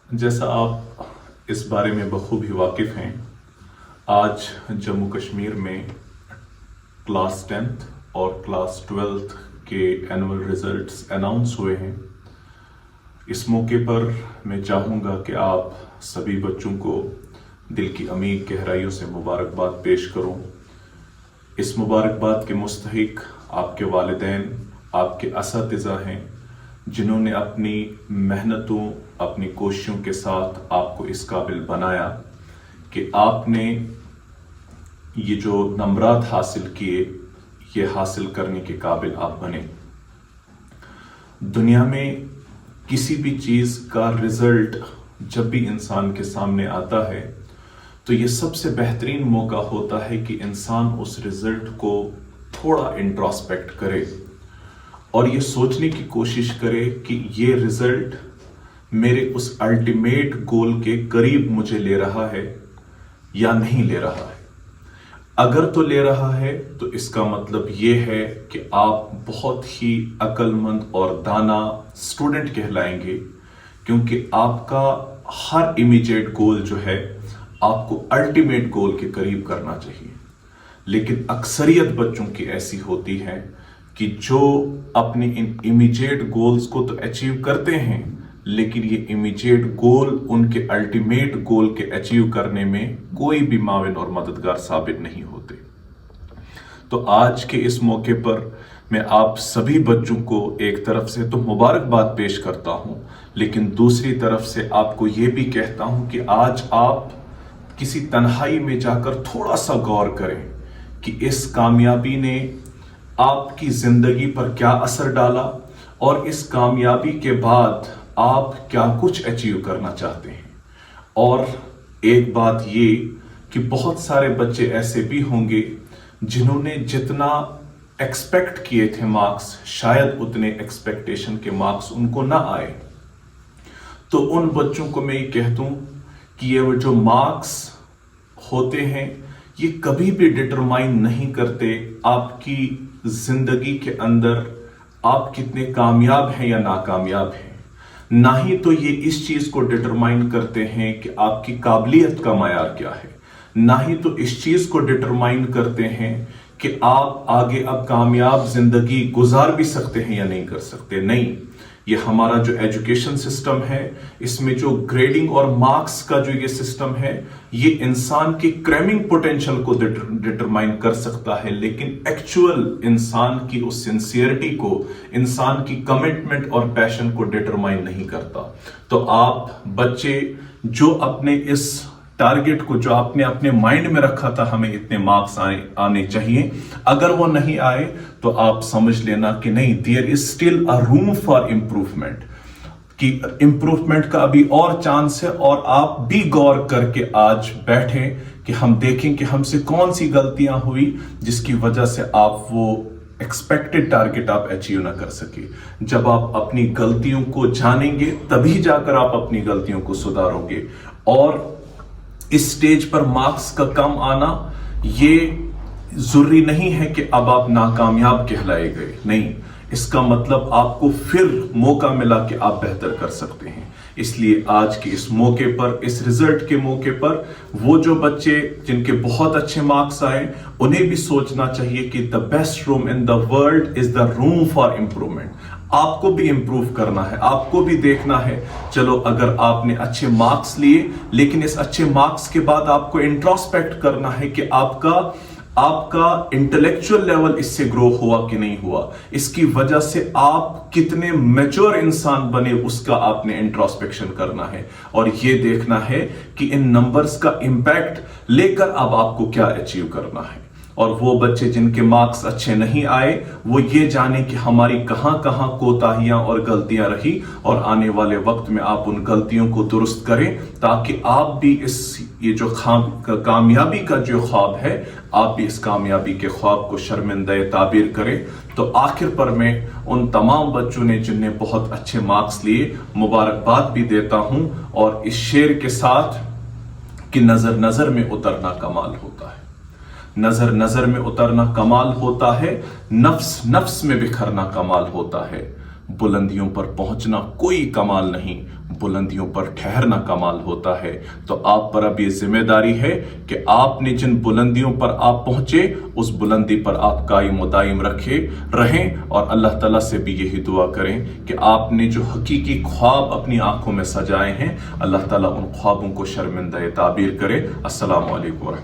जैसा आप इस बारे में बखूबी वाकिफ़ हैं, आज जम्मू कश्मीर में क्लास 10th और क्लास 12th के एनुअल रिज़ल्ट्स अनाउंस हुए हैं। इस मौके पर मैं चाहूँगा कि आप सभी बच्चों को दिल की अमीर गहराइयों से मुबारकबाद पेश करूँ। इस मुबारकबाद के मुस्तहिक आपके वालिदैन, आपके असातिज़ा हैं, जिन्होंने अपनी मेहनतों, अपनी कोशिशों के साथ आपको इस काबिल बनाया कि आपने ये जो नंबरात हासिल किए, ये हासिल करने के काबिल आप बने। दुनिया में किसी भी चीज़ का रिजल्ट जब भी इंसान के सामने आता है तो ये सबसे बेहतरीन मौका होता है कि इंसान उस रिजल्ट को थोड़ा इंट्रोस्पेक्ट करे और ये सोचने की कोशिश करे कि ये रिजल्ट मेरे उस अल्टीमेट गोल के करीब मुझे ले रहा है या नहीं ले रहा है। अगर तो ले रहा है तो इसका मतलब ये है कि आप बहुत ही अक्लमंद और दाना स्टूडेंट कहलाएंगे, क्योंकि आपका हर इमीडिएट गोल जो है आपको अल्टीमेट गोल के करीब करना चाहिए। लेकिन अक्सरियत बच्चों की ऐसी होती है कि जो अपने इन इमीडिएट गोल्स को तो अचीव करते हैं, लेकिन ये इमीडिएट गोल उनके अल्टीमेट गोल के अचीव करने में कोई भी माविन और मददगार साबित नहीं होते। तो आज के इस मौके पर मैं आप सभी बच्चों को एक तरफ से तो मुबारकबाद पेश करता हूं, लेकिन दूसरी तरफ से आपको ये भी कहता हूं कि आज आप किसी तन्हाई में जाकर थोड़ा सा गौर करें कि इस कामयाबी ने आपकी जिंदगी पर क्या असर डाला और इस कामयाबी के बाद आप क्या कुछ अचीव करना चाहते हैं। और एक बात ये कि बहुत सारे बच्चे ऐसे भी होंगे जिन्होंने जितना एक्सपेक्ट किए थे मार्क्स, शायद उतने एक्सपेक्टेशन के मार्क्स उनको ना आए। तो उन बच्चों को मैं ये कह दूं कि ये जो मार्क्स होते हैं ये कभी भी डिटरमाइन नहीं करते आपकी जिंदगी के अंदर आप कितने कामयाब हैं या नाकामयाब हैं। ना ही तो ये इस चीज को डिटरमाइन करते हैं कि आपकी काबिलियत का मायार क्या है, ना ही तो इस चीज को डिटरमाइन करते हैं कि आप आगे अब कामयाब जिंदगी गुजार भी सकते हैं या नहीं कर सकते। नहीं, ये हमारा जो एजुकेशन सिस्टम है, इसमें जो ग्रेडिंग और मार्क्स का जो ये सिस्टम है, ये इंसान की क्रैमिंग पोटेंशियल को डिटरमाइन कर सकता है, लेकिन एक्चुअल इंसान की उस सिंसियरिटी को, इंसान की कमिटमेंट और पैशन को डिटरमाइन नहीं करता। तो आप बच्चे जो अपने इस टारगेट को, जो आपने अपने माइंड में रखा था हमें इतने मार्क्स आने चाहिए, अगर वो नहीं आए तो आप समझ लेना कि नहीं, there is still a room for improvement, कि इंप्रूवमेंट का अभी और चांस है। और आप भी गौर करके आज बैठे कि हम देखें कि हमसे कौन सी गलतियां हुई जिसकी वजह से आप वो एक्सपेक्टेड टारगेट आप अचीव ना कर सके। जब आप अपनी गलतियों को जानेंगे तभी जाकर आप अपनी गलतियों को सुधारोगे। और इस स्टेज पर मार्क्स का कम आना ये जरूरी नहीं है कि अब आप नाकामयाब कहलाए गए, नहीं, इसका मतलब आपको फिर मौका मिला कि आप बेहतर कर सकते हैं। इसलिए आज के इस मौके पर, इस रिजल्ट के मौके पर, वो जो बच्चे जिनके बहुत अच्छे मार्क्स आए, उन्हें भी सोचना चाहिए कि the best room in the world is the room for improvement. आपको भी इंप्रूव करना है, आपको भी देखना है। चलो, अगर आपने अच्छे मार्क्स लिए, लेकिन इस अच्छे मार्क्स के बाद आपको इंट्रोस्पेक्ट करना है कि आपका इंटेलेक्चुअल लेवल इससे ग्रो हुआ कि नहीं हुआ, इसकी वजह से आप कितने मैच्योर इंसान बने, उसका आपने इंट्रोस्पेक्शन करना है। और ये देखना है कि इन नंबर्स का इंपैक्ट लेकर अब आपको क्या अचीव करना है। और वो बच्चे जिनके मार्क्स अच्छे नहीं आए, वो ये जाने कि हमारी कहां कहां कोताहियां और गलतियां रही, और आने वाले वक्त में आप उन गलतियों को दुरुस्त करें, ताकि आप भी ये जो कामयाबी का जो ख्वाब है, आप भी इस कामयाबी के ख्वाब को शर्मिंदा ताबीर करें। तो आखिर पर मैं उन तमाम बच्चों ने जिनने बहुत अच्छे मार्क्स लिए, मुबारकबाद भी देता हूं, और इस शेर के साथ कि नजर नजर में उतरना कमाल होता है। नजर नजर में उतरना कमाल होता है, नफ्स नफ्स में बिखरना कमाल होता है। बुलंदियों पर पहुंचना कोई कमाल नहीं, बुलंदियों पर ठहरना कमाल होता है। तो आप पर अब ये जिम्मेदारी है कि आपने जिन बुलंदियों पर आप पहुंचे उस बुलंदी पर आप कायम व दायम रहें, और अल्लाह ताला से भी यही दुआ करें कि आपने जो हकीकी ख्वाब अपनी आंखों में सजाए हैं, अल्लाह ताला उन ख्वाबों को शर्मिंदा ताबीर करे। अस्सलामु अलैकुम।